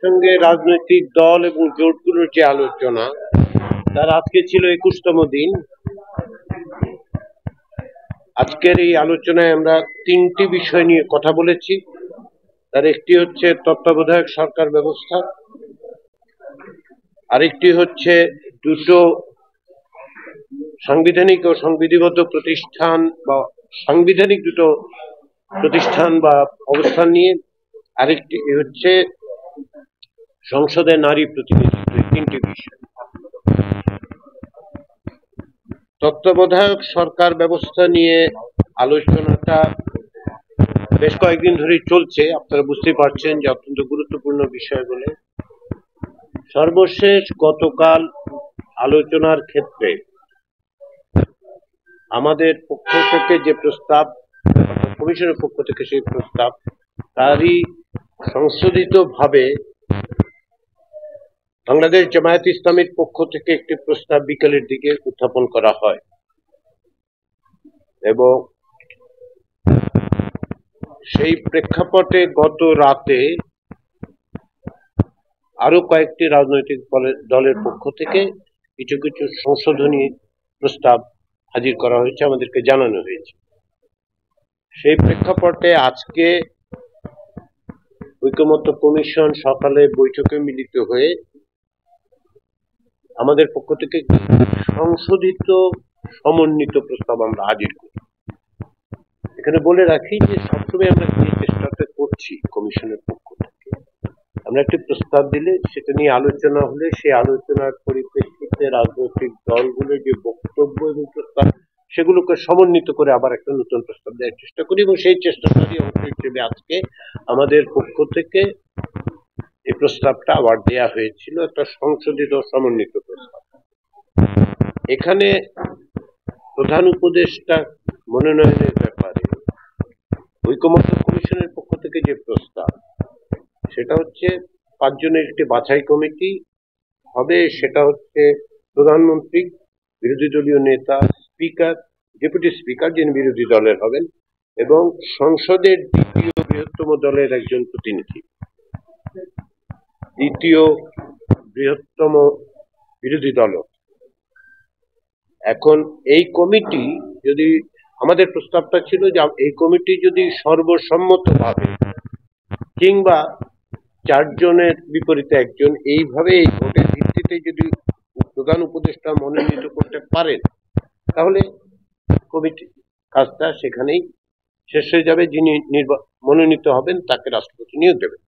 সঙ্গে রাজনৈতিক দল এবং জোটগুলোর যে আলোচনা, তার আজকে ছিল 21তম দিন। আজকের এই আলোচনায় আমরা তিনটি বিষয় নিয়ে কথা বলেছি। তার একটি হচ্ছে তত্ত্বাবধায়ক সরকার ব্যবস্থা, আরেকটি হচ্ছে দুটো সাংবিধানিক ও সংবিধিবদ্ধ প্রতিষ্ঠান বা সাংবিধানিক দুটো প্রতিষ্ঠান বা অবস্থান নিয়ে, আরেকটি হচ্ছে সংসদে নারী প্রতিনিধিত্ব। তিনটি বিষয়। তত্ত্বাবধায়ক সরকার ব্যবস্থা নিয়ে আলোচনাটা বেশ কয়েকদিন ধরেই চলছে। আপনারা বুঝতেই পারছেন যে অত্যন্ত গুরুত্বপূর্ণ বিষয় বলে। সর্বশেষ গতকাল আলোচনার ক্ষেত্রে আমাদের পক্ষ থেকে যে প্রস্তাব, কমিশনের পক্ষ থেকে সেই প্রস্তাব, তারই সংশোধিত ভাবে বাংলাদেশ জামায়াত ইসলামীর পক্ষ থেকে একটি প্রস্তাব বিকেলের দিকে উত্থাপন করা হয় এবং সেই প্রেক্ষাপটে গত রাতে আরো কয়েকটি রাজনৈতিক দলের পক্ষ থেকে কিছু কিছু সংশোধনী প্রস্তাব হাজির করা হয়েছে, আমাদেরকে জানানো হয়েছে। সেই প্রেক্ষাপটে আজকে ঐকমত্য কমিশন সকালে বৈঠকে মিলিত হয়ে আমাদের পক্ষ থেকে সংশোধিত সমন্বিত প্রস্তাব আমরা হাজির করি। এখানে বলে রাখি যে সবসময় আমরা যে চেষ্টাটা করছি কমিশনের পক্ষ থেকে, আমরা একটি প্রস্তাব দিলে সেটা নিয়ে আলোচনা হলে সেই আলোচনার পরিপ্রেক্ষিতে রাজনৈতিক দলগুলোর যে বক্তব্য এবং প্রস্তাব, সেগুলোকে সমন্বিত করে আবার একটা নতুন প্রস্তাব দেওয়ার চেষ্টা করি এবং সেই চেষ্টাটারই অংশ হিসেবে আজকে আমাদের পক্ষ থেকে এই প্রস্তাবটা আবার দেয়া হয়েছিল, একটা সংশোধিত সমন্বিত প্রস্তাব। এখানে প্রধান উপদেষ্টা মনোনয়নের ব্যাপারে ঐকমত্য কমিশনের পক্ষ থেকে যে প্রস্তাব, সেটা হচ্ছে 5 জনের একটি বাছাই কমিটি হবে। সেটা হচ্ছে প্রধানমন্ত্রী, বিরোধী দলীয় নেতা, স্পিকার, ডেপুটি স্পিকার যিনি বিরোধী দলের হবেন, এবং সংসদের দ্বিতীয় বৃহত্তম দলের একজন প্রতিনিধি, দ্বিতীয় বৃহত্তম বিরোধী দল। এখন এই কমিটি যদি, আমাদের প্রস্তাবটা ছিল যে এই কমিটি যদি সর্বসম্মতভাবে কিংবা 4 জনের বিপরীতে একজন, এইভাবে এই ভোটের ভিত্তিতে যদি প্রধান উপদেষ্টা মনোনীত করতে পারেন, তাহলে কমিটি কাজটা সেখানেই শেষ হয়ে যাবে। যিনি মনোনীত হবেন তাকে রাষ্ট্রপতি নিয়োগ দেবেন।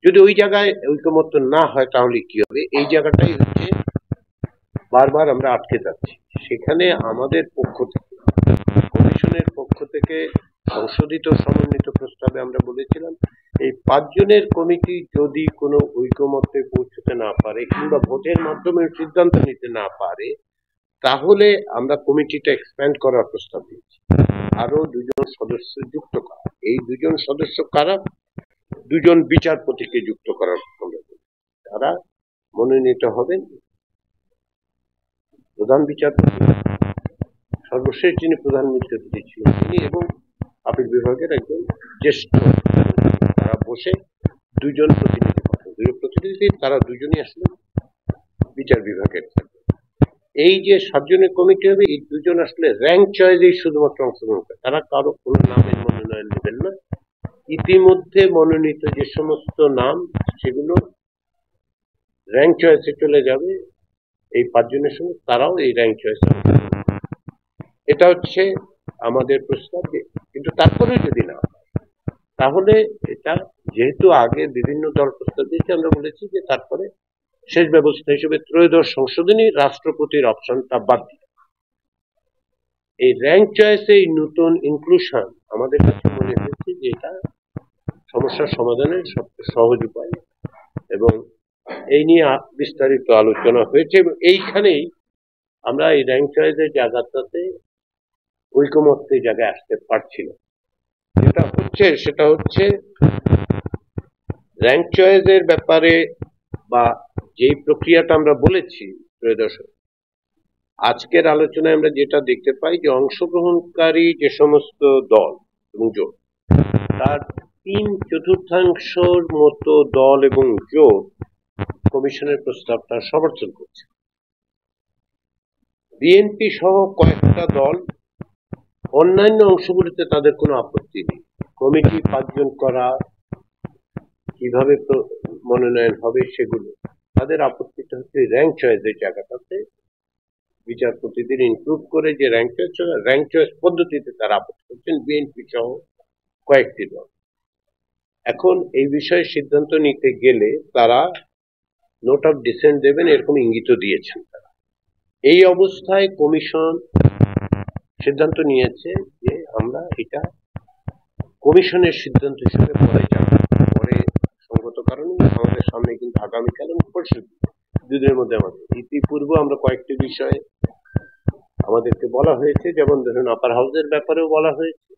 যদি ওই জায়গায় ঐকমত্য না হয় তাহলে কি হবে? এই জায়গাটাই হচ্ছে বারবার আমরা আটকে যাচ্ছি। সেখানে আমাদের পক্ষ থেকে, কমিশনের পক্ষ থেকে সংশোধিত সমন্বিত প্রস্তাবে আমরা বলেছিলাম এই 5 জনের কমিটি যদি কোনো ঐকমত্যে পৌঁছতে না পারে কিংবা ভোটের মাধ্যমে সিদ্ধান্ত নিতে না পারে, তাহলে আমরা কমিটিটা এক্সপ্যান্ড করার প্রস্তাব দিচ্ছি, আরো 2 জন সদস্য যুক্ত করা। এই 2 জন সদস্য কারা? 2 জন বিচারপতিকে যুক্ত করার প্রস্তাব। তারা মনোনীত হবেন প্রধান বিচারপতি, সর্বশেষ যিনি প্রধান বিচারপতি ছিলেন তিনি, এবং আপিল বিভাগের একজন জ্যেষ্ঠ। তারা বসে 2 জন প্রতিনিধি পাঠান, 2 প্রতিনিধি, তারা 2 জনই আসলে বিচার বিভাগের। এই যে 7 জনের কমিটি হবে, এই 2 জন আসলে র্যাঙ্ক চয়েসেই শুধুমাত্র অংশগ্রহণ করে, তারা কারো কোনো নামের মনোনয়ন নেবেন না। ইতিমধ্যে মনোনীত যে সমস্ত নাম, সেগুলো র্যাঙ্ক চয়েসে চলে যাবে এই 5 জনের সঙ্গে, তারাও এই র্যাঙ্ক চয়েসে। এটা হচ্ছে আমাদের প্রস্তাব। কিন্তু তারপরে যদি না, তাহলে এটা যেহেতু আগে বিভিন্ন দল প্রস্তাব দিয়েছে, আমরা বলেছি যে তারপরে শেষ ব্যবস্থা হিসেবে ত্রয়োদশ সংশোধনী রাষ্ট্রপতির অপশনটা বাদ দিয়ে এই র্যাঙ্ক চয়েসে এই নতুন ইনক্লুশন আমাদের কাছে মনে হয়েছে যে এটা সমস্যার সমাধানের সবচেয়ে সহজ উপায়, এবং এই নিয়ে বিস্তারিত আলোচনা হয়েছে। এবং এইখানেই আমরা এই র্যাঙ্ক চয়েসের জায়গাটাতে ঐকমত্যের জায়গায় আসতে পারছি না। সেটা হচ্ছে র্যাঙ্ক চয়েসের ব্যাপারে বা যেই প্রক্রিয়াটা আমরা বলেছি ত্রয়োদশ, আজকের আলোচনায় আমরা যেটা দেখতে পাই যে অংশগ্রহণকারী যে সমস্ত দল এবং জোট, তার তিন-চতুর্থাংশের মতো দল এবং জোট কমিশনের প্রস্তাবটা সমর্থন করছে। বিএনপি সহ কয়েকটা দল অন্যান্য অংশগুলিতে তাদের কোনো আপত্তি নেই। কমিটি 5 জন করা, কিভাবে মনোনয়ন হবে সেগুলো, তাদের আপত্তিটা হচ্ছে র্যাঙ্ক চয়েসের জায়গাটাতে বিচারপতিদের ইনক্লুড করে যে র্যাঙ্ক চয়েস পদ্ধতিতে তারা আপত্তি করছেন বিএনপি সহ কয়েকটি দল। এখন এই বিষয়ে সিদ্ধান্ত নিতে গেলে তারা নোট অফ ডিসেন্ট দেবেন এরকম ইঙ্গিত দিয়েছেন তারা। এই অবস্থায় কমিশন সিদ্ধান্ত নিয়েছে যে আমরা এটা কমিশনের সিদ্ধান্ত হিসেবে পরে যাব, পরে সঙ্গত কারণে আমাদের সামনে কিন্তু আগামীকাল এবং পরশু দুদিনের মধ্যে আমাদের ইতিপূর্বে আমরা কয়েকটি বিষয়ে আমাদেরকে বলা হয়েছে, যেমন ধরুন আপার হাউসের ব্যাপারেও বলা হয়েছে।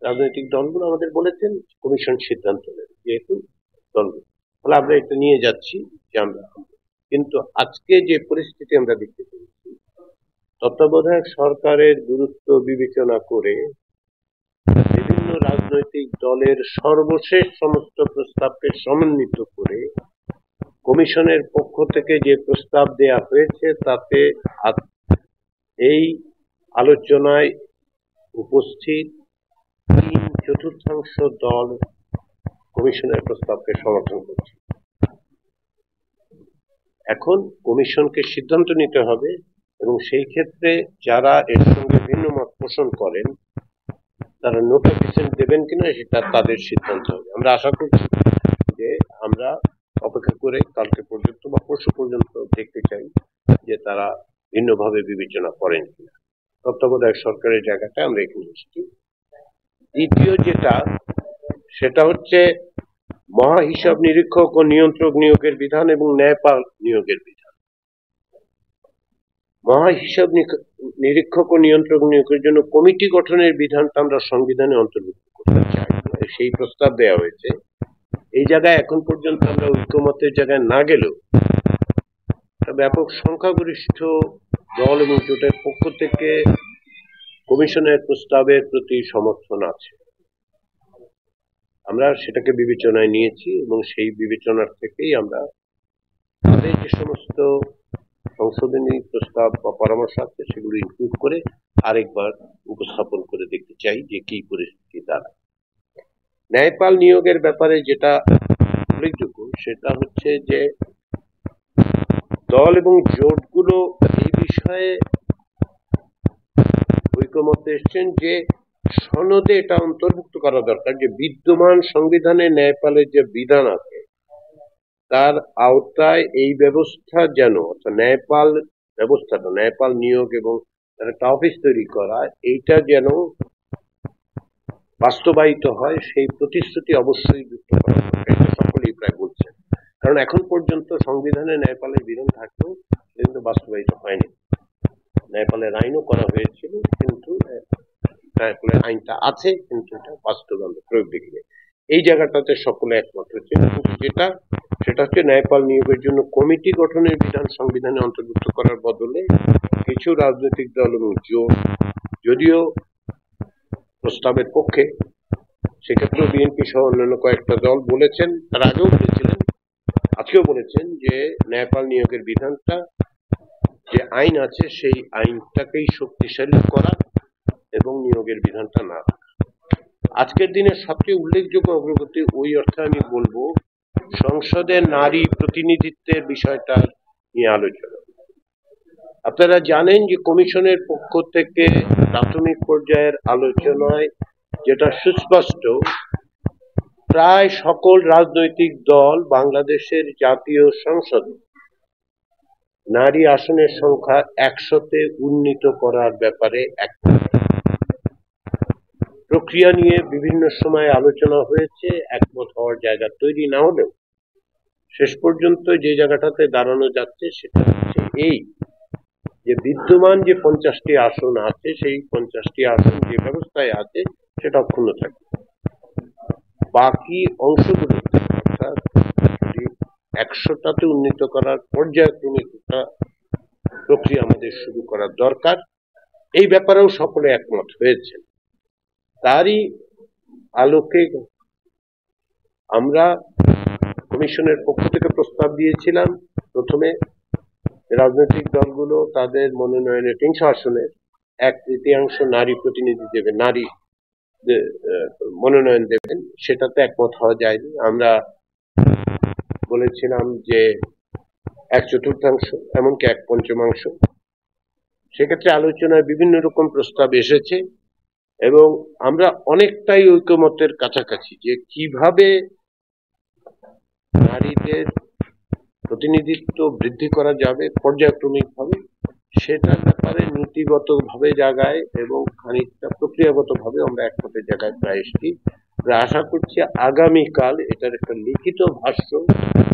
রাজনৈতিক দলগুলো আমাদের বলেছেন কমিশন সিদ্ধান্ত নেবে, যেহেতু দলগুলো, তাহলে আমরা এটা নিয়ে যাচ্ছি যে আমরা। কিন্তু আজকে যে পরিস্থিতি আমরা দেখতে পেয়েছি, তত্ত্বাবধায়ক সরকারের গুরুত্ব বিবেচনা করে বিভিন্ন রাজনৈতিক দলের সর্বশেষ সমস্ত প্রস্তাবকে সমন্বিত করে কমিশনের পক্ষ থেকে যে প্রস্তাব দেয়া হয়েছে তাতে এই আলোচনায় উপস্থিত 3/4 দল কমিশনের প্রস্তাবকে সমর্থন করছে। এখন কমিশনকে সিদ্ধান্ত নিতে হবে এবং সেই ক্ষেত্রে যারা এর সঙ্গে ভিন্ন মত পোষণ করেন তারা নোট অফ ডিসেন্ট দেবেন কিনা সেটা তাদের সিদ্ধান্ত হবে। আমরা আশা করছি যে আমরা অপেক্ষা করে কালকে পর্যন্ত বা পরশু পর্যন্ত দেখতে চাই যে তারা ভিন্নভাবে বিবেচনা করেন কিনা। তত্ত্বাবধায়ক সরকারের জায়গাটা আমরা এখানে এসেছি। দ্বিতীয় যেটা, সেটা হচ্ছে মহা হিসাব নিরীক্ষক ও নিয়ন্ত্রক নিয়োগের বিধান এবং ন্যায়পাল নিয়োগের বিধান। মহা হিসাব নিরীক্ষক ও নিয়ন্ত্রক নিয়োগের জন্য কমিটি গঠনের বিধানটা আমরা সংবিধানে অন্তর্ভুক্ত করতে চাই, সেই প্রস্তাব দেওয়া হয়েছে। এই জায়গায় এখন পর্যন্ত আমরা ঐক্যমতের জায়গায় না গেলেও ব্যাপক সংখ্যাগরিষ্ঠ দল এবং জোটের পক্ষ থেকে কমিশনের প্রস্তাবের প্রতি সমর্থন আছে। আমরা সেটাকে বিবেচনায় নিয়েছি এবং সেই বিবেচনার থেকেই আমরা তাদের যে সমস্ত সংশোধনী প্রস্তাব বা পরামর্শ আছে সেগুলো ইনক্লুড করে আরেকবার উপস্থাপন করে দেখতে চাই যে কি পরিস্থিতি দাঁড়ায়। ন্যায়পাল নিয়োগের ব্যাপারে যেটা উল্লেখযোগ্য সেটা হচ্ছে যে দল এবং জোটগুলো এই বিষয়ে ঐকমত্যে এসছেন যে সনদে এটা অন্তর্ভুক্ত করা দরকার যে বিদ্যমান সংবিধানে ন্যায়পালের যে বিধান আছে তার আওতায় এই ব্যবস্থা যেন, অর্থাৎ ন্যায়পাল ব্যবস্থাটা, ন্যায়পাল নিয়োগ এবং একটা অফিস তৈরি করা, এইটা যেন বাস্তবায়িত হয় সেই প্রতিশ্রুতি অবশ্যই যুক্ত করা দরকার। এটা সকলেই প্রায় বলছেন, কারণ এখন পর্যন্ত সংবিধানে ন্যায়পালের বিধান থাকলেও কিন্তু বাস্তবায়িত হয়নি। ন্যায়পালের আইনও করা হয়েছিল কিন্তু ন্যায়পালের আইনটা আছে কিন্তু এটা বাস্তবায়ন প্রয়োগ দেখিনি। এই জায়গাটাতে সকলে একমত হচ্ছে, কিন্তু সেটা হচ্ছে ন্যায়পাল নিয়োগের জন্য কমিটি গঠনের বিধান সংবিধানে অন্তর্ভুক্ত করার বদলে কিছু রাজনৈতিক দল এবং জোট যদিও প্রস্তাবের পক্ষে, সেক্ষেত্রেও বিএনপি সহ অন্যান্য কয়েকটা দল বলেছেন, তারা আগেও বলেছিলেন, আজকেও বলেছেন যে ন্যায়পাল নিয়োগের বিধানটা যে আইন আছে সেই আইনটাকেই শক্তিশালী করা এবং নিয়োগের বিধানটা না রাখা। আজকের দিনের সবচেয়ে উল্লেখযোগ্য অগ্রগতি ওই অর্থে আমি বলবো সংসদে নারী প্রতিনিধিত্বের বিষয়টা নিয়ে আলোচনা। আপনারা জানেন যে কমিশনের পক্ষ থেকে প্রাথমিক পর্যায়ের আলোচনায় যেটা সুস্পষ্ট, প্রায় সকল রাজনৈতিক দল বাংলাদেশের জাতীয় সংসদে নারী আসনের সংখ্যা 100-তে উন্নীত করার ব্যাপারে একমত। প্রক্রিয়া নিয়ে বিভিন্ন সময় আলোচনা হয়েছে, একমত হওয়ার জায়গা তৈরি না হলেও শেষ পর্যন্ত যে জায়গাটাতে দাঁড়ানো যাচ্ছে সেটা হচ্ছে এই যে বিদ্যমান যে 50টি আসন আছে সেই 50টি আসন যে ব্যবস্থায় আছে সেটা অক্ষুণ্ণ থাকবে। বাকি অংশগুলো অর্থাৎ 100টাতে উন্নীত করার পর্যায়ক্রমিক একটা প্রক্রিয়া আমাদের শুরু করা দরকার। এই ব্যাপারেও সকলে একমত হয়েছে। তারই আলোকে আমরা কমিশনের পক্ষ থেকে প্রস্তাব দিয়েছিলাম প্রথমে রাজনৈতিক দলগুলো তাদের মনোনয়নের ৩০০ আসনের ১/৩ নারী প্রতিনিধি দেবে, নারী মনোনয়ন দেবেন, সেটাতে একমত হওয়া যায়নি। আমরা বলেছিলাম যে ১/৪ এমনকি ১/৫ সেক্ষেত্রে আলোচনায় বিভিন্ন রকম প্রস্তাব এসেছে এবং আমরা অনেকটাই ঐকমত্যের কাছাকাছি যে কিভাবে নারীদের প্রতিনিধিত্ব বৃদ্ধি করা যাবে পর্যায়ক্রমিকভাবে, সেটার ব্যাপারে নীতিগতভাবে জায়গায় এবং খানিকটা প্রক্রিয়াগতভাবে আমরা একমতের জায়গায় প্রায় এসেছি। আমরা আশা করছি আগামীকাল এটার একটা লিখিত ভাষ্য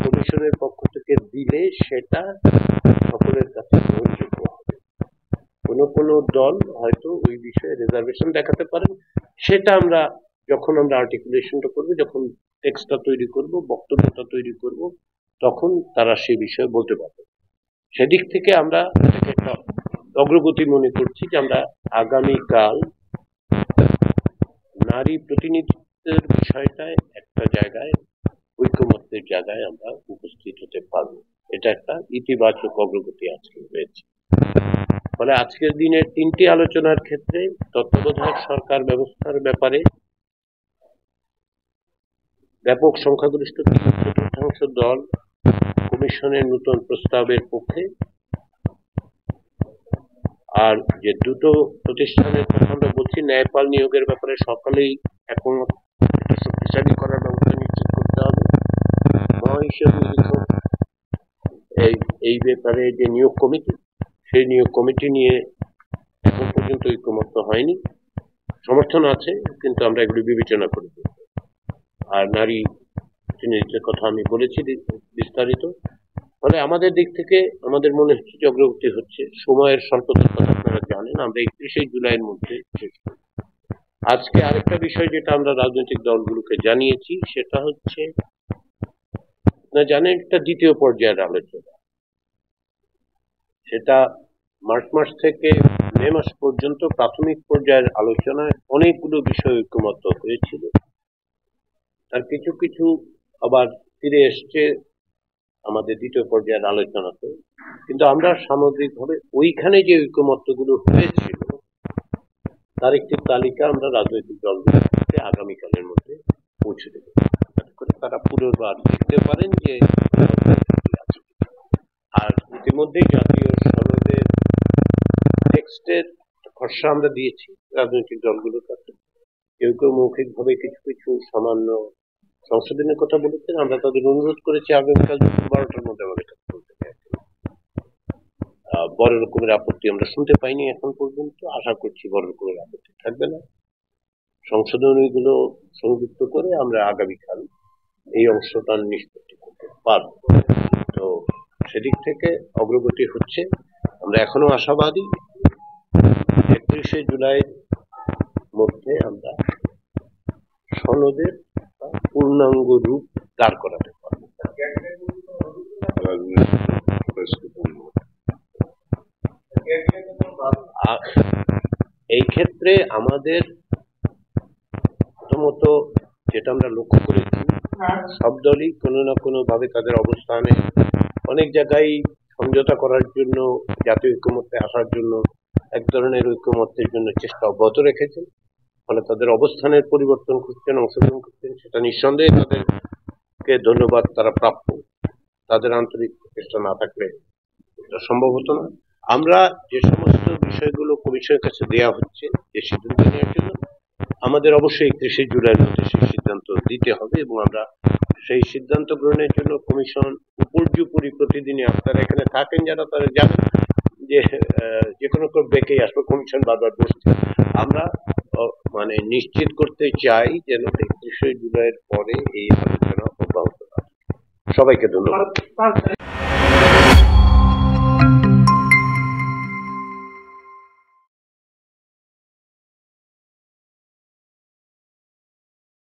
কমিশনের পক্ষ থেকে দিলে সেটা সকলের কাছে গ্রহণযোগ্য হবে। কোনো দল হয়তো ওই বিষয়ে রিজার্ভেশন দেখাতে পারেন, সেটা আমরা যখন আমরা আর্টিকুলেশনটা করবো, যখন টেক্সটটা তৈরি করব, বক্তব্যটা তৈরি করব, তখন তারা সে বিষয়ে বলতে পারবে। সেদিক থেকে আমরা এটাকে একটা অগ্রগতি মনে করছি যে আমরা আগামীকাল নারী প্রতিনিধিত্বের বিষয়টায় একটা জায়গায় ঐকমত্যের জায়গায় আমরা উপস্থিত হতে পারবো। এটা একটা ইতিবাচক অগ্রগতি আজকে হয়েছে। ফলে আজকের দিনের ৩টি আলোচনার ক্ষেত্রে তত্ত্বাবধায়ক সরকার ব্যবস্থার ব্যাপারে ব্যাপক সংখ্যাগরিষ্ঠ ৩/৪ দল কমিশনের নতুন প্রস্তাবের পক্ষে, আর যে দুটো প্রতিষ্ঠানের কথা আমরা বলছি ন্যায়পাল নিয়োগের ব্যাপারে সকালেই একমত, এটা শক্তিশালী করার ব্যবস্থা নিশ্চিত করতে হবে। মহাহিসাব নিরীক্ষক এই ব্যাপারে যে নিয়োগ কমিটি, সেই নিয়োগ কমিটি নিয়ে এখন পর্যন্ত ঐকমত্য হয়নি, সমর্থন আছে কিন্তু আমরা এগুলি বিবেচনা করব। আর নারী প্রতিনিধিত্বের কথা আমি বলেছি বিস্তারিত। ফলে আমাদের দিক থেকে আমাদের মনে হচ্ছে যে অগ্রগতি হচ্ছে। সময়ের স্বল্পতার কথা আপনারা জানেন, আমরা ৩১শে জুলাইয়ের মধ্যে শেষ করব। আজকে আরেকটা বিষয় যেটা আমরা রাজনৈতিক দলগুলোকে জানিয়েছি সেটা হচ্ছে, না জানেন, একটা দ্বিতীয় পর্যায়ের আলোচনা, সেটা মার্চ মাস থেকে মে মাস পর্যন্ত প্রাথমিক পর্যায়ের আলোচনায় অনেকগুলো বিষয় ঐকমত্য হয়েছিল, আর কিছু কিছু আবার ফিরে এসছে আমাদের দ্বিতীয় পর্যায়ের আলোচনাতে। কিন্তু আমরা সামগ্রিকভাবে ওইখানে যে ঐকমত্যগুলো হয়েছিল তার একটি তালিকা আমরা রাজনৈতিক দলগুলোকে আগামীকালের মধ্যে পৌঁছে দেব, যাতে করে তারা পুনর্বার দেখতে পারেন যে আর ইতিমধ্যেই জাতীয় সনদের টেক্সটের খসড়া আমরা দিয়েছি রাজনৈতিক দলগুলোর কাছে। কেউ কেউ মৌখিকভাবে কিছু কিছু সামান্য সংশোধনের কথা বলেছেন, আমরা তাদের অনুরোধ করেছি আগামীকাল দুপুর 12টার মধ্যে আমাদের কাছে বলতে চাই। বড় রকমের আপত্তি আমরা শুনতে পাইনি এখন পর্যন্ত, আশা করছি বড় রকমের আপত্তি থাকবে না। সংশোধনীগুলো সংযুক্ত করে আমরা আগামীকাল এই অংশটা নিষ্পত্তি করতে পারব। তো সেদিক থেকে অগ্রগতি হচ্ছে, আমরা এখনো আশাবাদী ৩১শে জুলাইয়ের মধ্যে আমরা সনদের পূর্ণাঙ্গ রূপ দাঁড় করাতে পারব। এই ক্ষেত্রে আমাদের প্রথমত যেটা আমরা লক্ষ্য করেছি, সব দলই কোনো না কোনো ভাবে তাদের অবস্থানে অনেক জায়গায় সমঝোতা করার জন্য, জাতীয় ঐকমত্যে আসার জন্য, এক ধরনের ঐকমত্যের জন্য চেষ্টা অব্যাহত রেখেছেন। ফলে তাদের অবস্থানের পরিবর্তন করছেন, অংশগ্রহণ করছেন, সেটা নিঃসন্দেহে তাদেরকে ধন্যবাদ, তারা প্রাপ্য। তাদের আন্তরিক চেষ্টা না থাকলে এটা সম্ভব হতো না। আমরা যে সমস্ত বিষয়গুলো কমিশনের কাছে দেওয়া হচ্ছে যে সিদ্ধান্ত নেওয়ার জন্য, আমাদের অবশ্যই ৩১শে জুলাইয়ের মধ্যে সেই সিদ্ধান্ত দিতে হবে এবং আমরা সেই সিদ্ধান্ত গ্রহণের জন্য কমিশন উপর্যুপরি প্রতিদিনই, আপনারা এখানে থাকেন যারা তারা জানেন যে কোনো বেঁকেই আসবে, কমিশন বারবার বসছে। আমরা মানে নিশ্চিত করতে চাই যেন ৩১শে জুলাইয়ের পরে এই আলোচনা অব্যাহত থাকে। সবাইকে ধন্যবাদ।